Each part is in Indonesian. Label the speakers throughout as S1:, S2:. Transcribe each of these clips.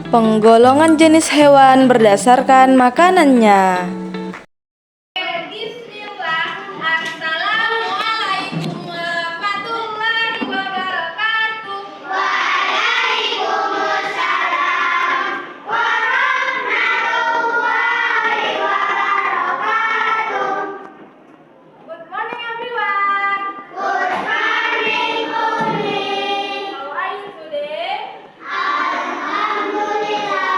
S1: Penggolongan jenis hewan berdasarkan makanannya.
S2: Bismillah. Assalamualaikum warahmatullahi wabarakatuh. Waalaikumsalam warahmatullahi wabarakatuh. Good morning everyone. Good morning, morning. How are you today? Alhamdulillah,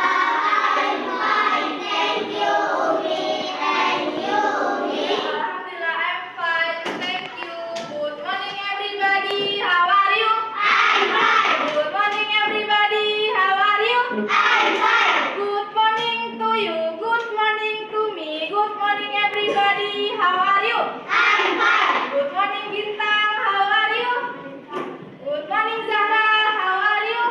S2: I'm fine. Thank you, Umi. And you, Umi? Alhamdulillah, I'm fine. Thank you. Good morning, everybody. How are you? I'm fine. Good morning, everybody. How are you? I'm fine. Good morning to you. Good morning to me. Good morning, everybody. How are you? I'm fine. Good morning, Bintang. How are you? Good morning, Zahra. How are you?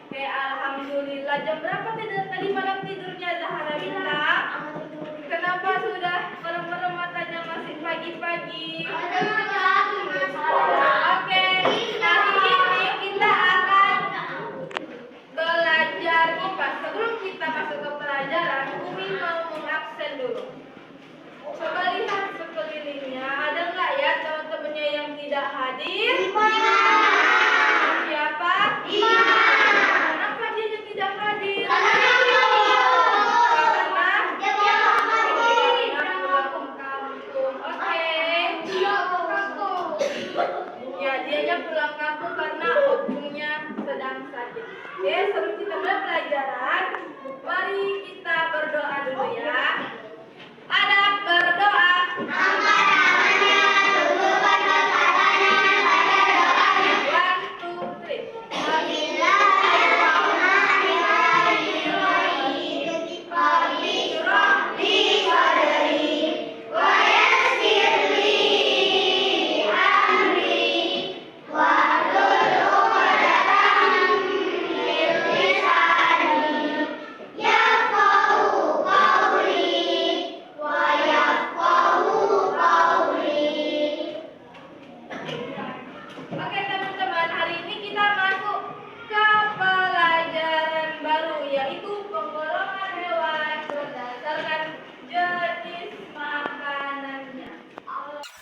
S2: Oke, alhamdulillah. Jam berapa tadi malam tidurnya Zahra Bintang? Kenapa sudah merem-merem matanya masih pagi-pagi? Oke, hari ini kita akan belajar IPA. Sebelum kita masuk ke pelajaran, Umi mau mengabsen dulu. Coba lihat sekelilingnya, ada nggak ya teman-temannya yang tidak hadir? Siapa? Kenapa dia tidak hadir? Karena dia pulang kampung. Oke. Ya, dianya pulang kampung karena opungnya sedang sakit. Oke, sebelum kita mulai pelajaran, mari kita berdoa dulu ya. Adab berdoa. One, two, three. Oke teman-teman, hari ini kita masuk ke pelajaran baru, yaitu penggolongan hewan berdasarkan jenis makanannya.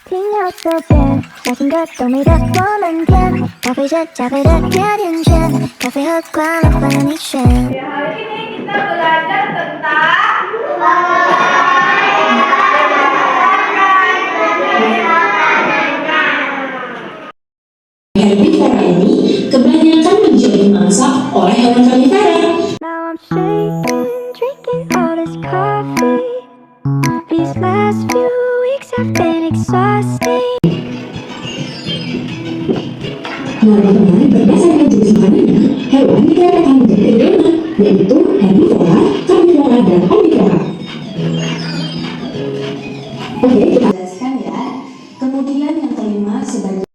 S3: 听有左边，小心的都没得我们甜，咖啡是加菲的甜甜圈，咖啡和快乐换你选。
S2: Oke, hari ini kita belajar tentang
S4: Herbivora ini kebanyakan menjadi mangsa oleh hewan karnivora.
S3: Now I'm shaking, drinking all this coffee. These last few weeks have been exhausting.
S4: Nah, teman-teman, berdasarkan jenis makanannya, hewan dikatakan menjadi primat, yaitu herbivora, karnivora, dan omnivora. Oke, kita jelaskan ya. Kemudian yang kelima sebagai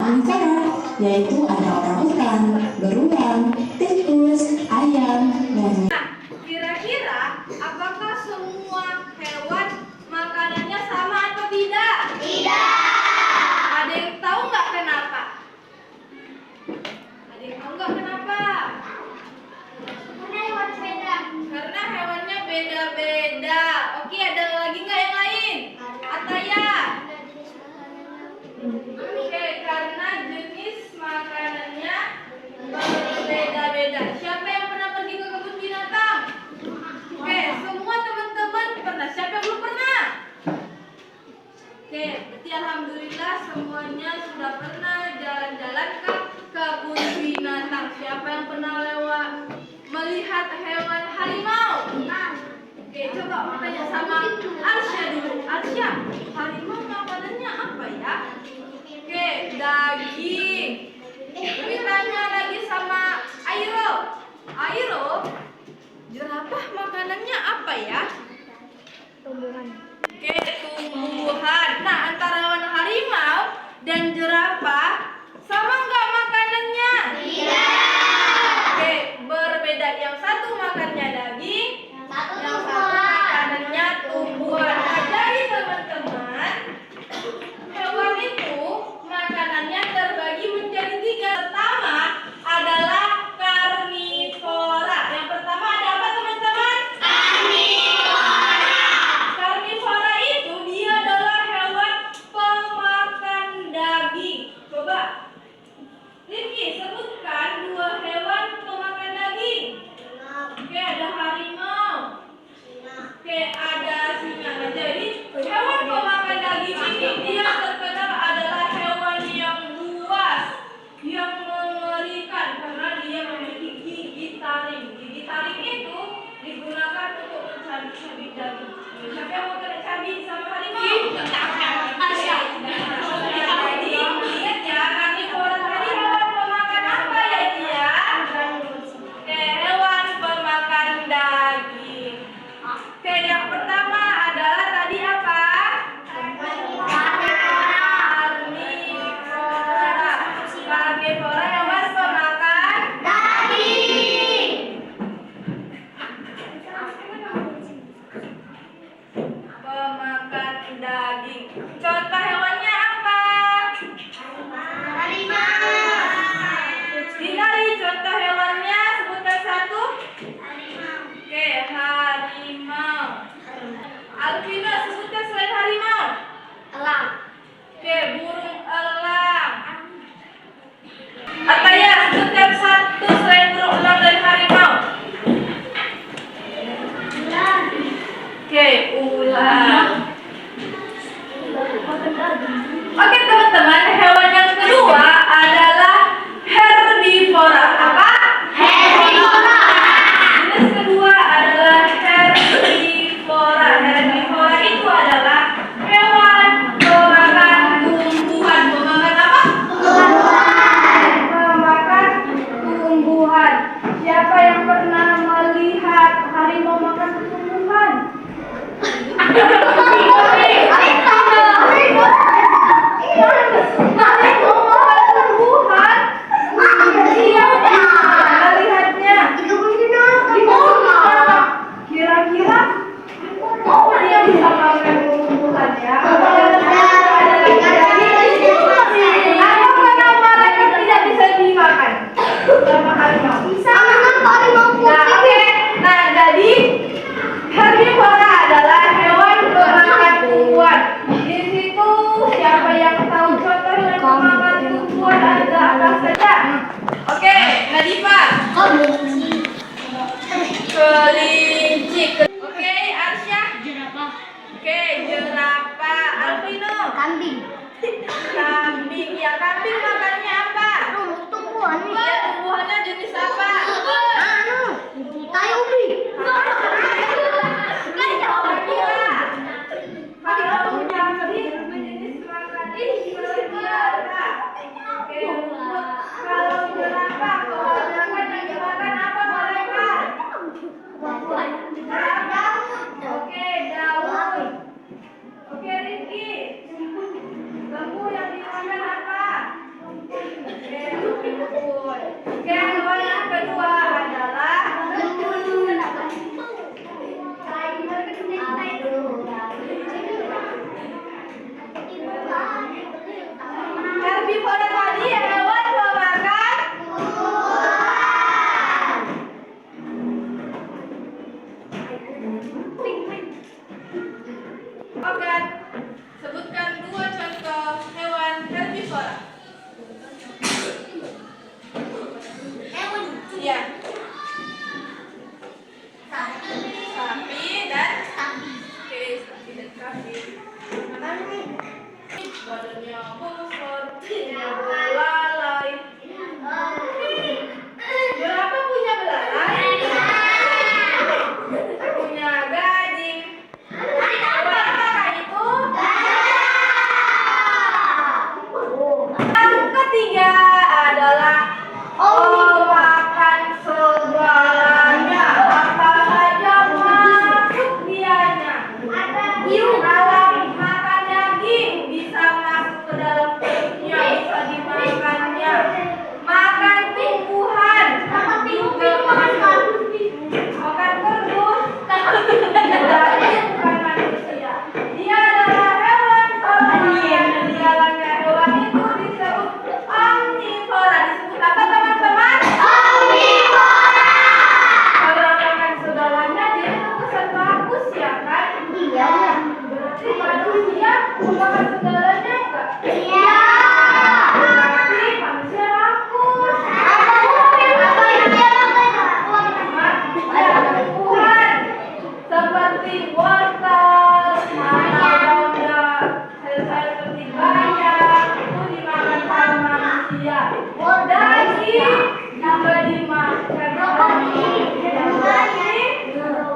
S4: omnivora, yaitu ada orangutan, beruang, tikus, ayam, monyet.
S2: Kira-kira apakah semua hewan makanannya sama atau tidak? Tidak. Ada yang tahu nggak kenapa? Ada yang tahu nggak kenapa? Karena hewannya beda-beda. Oke, ada lagi nggak yang lain? Ataya? Oke, karena jenis makanannya berbeda-beda. Siapa yang pernah pergi ke kebun binatang? Oke, semua teman-teman pernah. Siapa yang belum pernah? Oke, berarti alhamdulillah semuanya sudah pernah jalan-jalan ke kebun binatang. Siapa yang pernah lewat melihat hewan harimau? Oke, coba aku tanya sama Arsya dulu. Arsya, harimau makanannya apa ya? Oke, daging. Tapi tanya lagi sama Airo. Airo, jerapah makanannya apa ya? Tumbuhan. Oke, tumbuhan. Nah, antara hewan harimau dan jerapah sama nggak makanannya? Tidak. Oke, berbeda. Yang satu makannya daging, yang satu makanannya tumbuhan. Nah, jadi teman-teman, daging juga dimakan.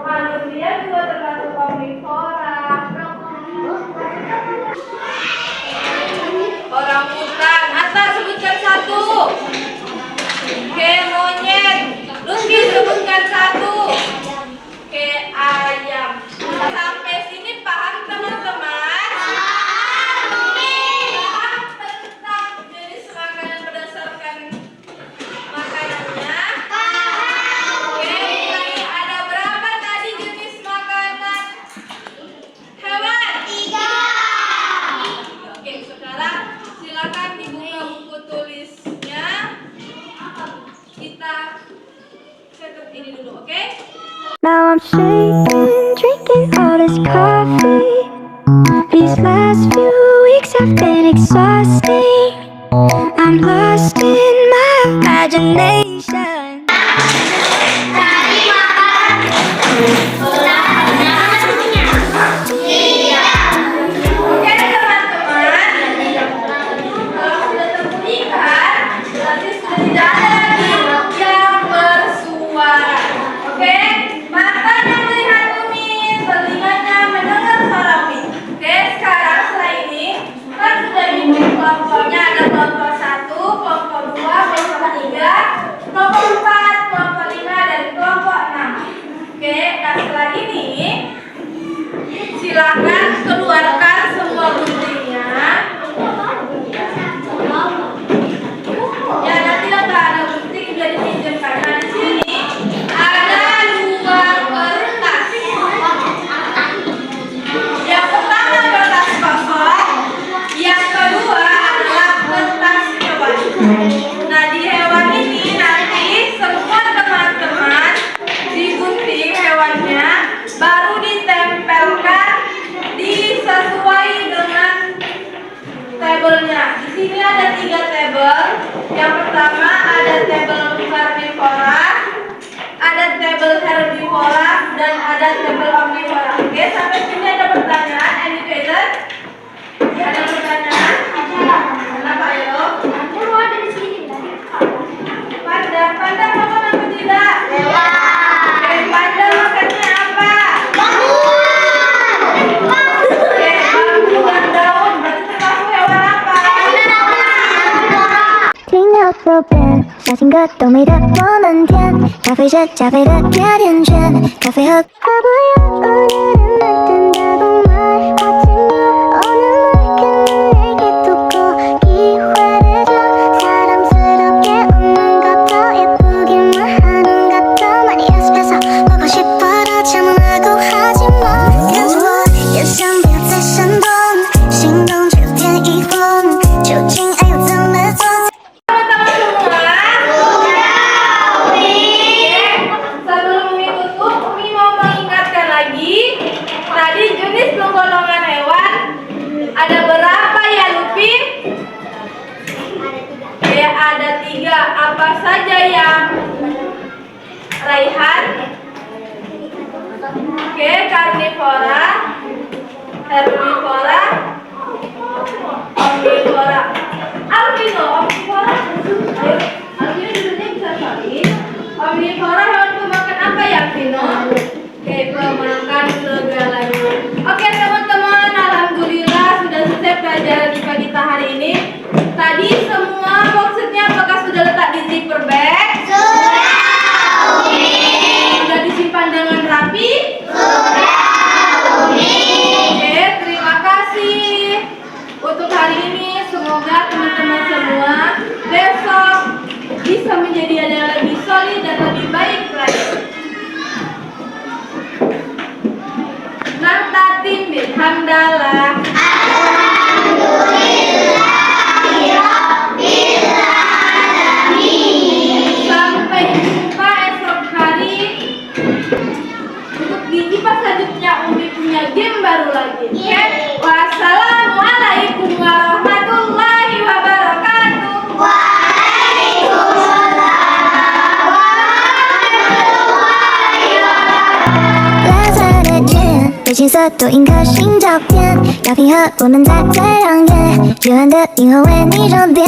S2: Manusia juga termasuk omnivora. Orangutan. Atta, sebutkan satu. Oke, monyet. Lutfi, sebutkan satu. Oke, ayam. Sampai sini paham teman-teman? Paham tentang jenis makanan berdasarkan makanannya? Oke, ulangi. Ada berapa tadi jenis makanan hewan? 3. Oke, sekarang silakan dibuka buku tulisnya. Kita catat ini dulu, oke?
S3: Now I'm shaking, drinking all this coffee. These last few weeks have been exhausting. I'm lost in my imagination.
S2: Oke teman-teman, kalau sudah terpikirkan, berarti sudah tidak ada lagi yang bersuara. Oke, matanya melihat Umi, telinganya mendengar suara Umi. Oke, sekarang setelah ini kan sudah dibuat kelompoknya, ada kelompok 1, kelompok 2, kelompok 3, kelompok 4, kelompok 5, dan kelompok 6. Oke, nah setelah ini silakan keluarkan semua guntingnya. Ya, nanti yang nggak ada gunting bisa dipinjamkan. Nah, di sini ada 2 kertas. Yang pertama kertas kosong, yang kedua adalah kertas hewan. Nah, di hewan ini nanti semua teman-teman digunting hewannya, baru ditempelkan sesuai dengan tabelnya. Di sini ada 3 tabel. Yang pertama ada tabel karnivora, ada tabel herbivora, dan ada tabel omnivora. Oke, sampai sini ada pertanyaan, educator? Ada pertanyaan? Kenapa ayo? Panda makan apa tidak? Oke, panda makannya apa? Oke, bambu dan daun berarti termasuk hewan apa?
S3: 听到左边，小情歌都美得我们甜，咖啡是加菲的甜甜圈，咖啡和会不会오늘은 날 텐데 정말 watching you 오늘 날 내게 두고 기회를 줘 사랑스럽게 웃는 것도 예쁘기만 하는 것도 많이 연습해서 보고 싶어도 자문하고 하지 마 Cause what眼神不要再闪动心动就有点疑惑究竟爱要怎么做
S2: Sebelum Umi tutup, Umi mau mengingatkan lagi. Tadi jenis penggolongan hewan ada berapa ya, Lupi? Ya, ada 3. Apa saja yang Raihan? Oke, karnivora, herbivora, omnivora. Albino, omnivora. Albino dulunya bisa solid. Omnivora hewan pemakan apa ya, Vino? Oke, pemakan segalanya. Oke teman-teman, alhamdulillah sudah selesai pelajaran di pagi hari ini. Tadi semua boxnya apakah sudah letak di zipper bag? Sudah disimpan dengan rapi? Oke, terima kasih untuk hari ini. Semoga teman-teman semua besok bisa menjadi yang lebih solid dan lebih baik lagi. Nantatin bilhamdalah. Sampai jumpa esok hari untuk di kipas selanjutnya. Umi punya game baru lagi. Oke? Wassalamualaikum warahmatullahi wabarakatuh. Waalaikumsalam.
S3: 蓝色的天，被金色镀印颗心照片。高平和，我们在太阳眼，夜晚的银河为你装点。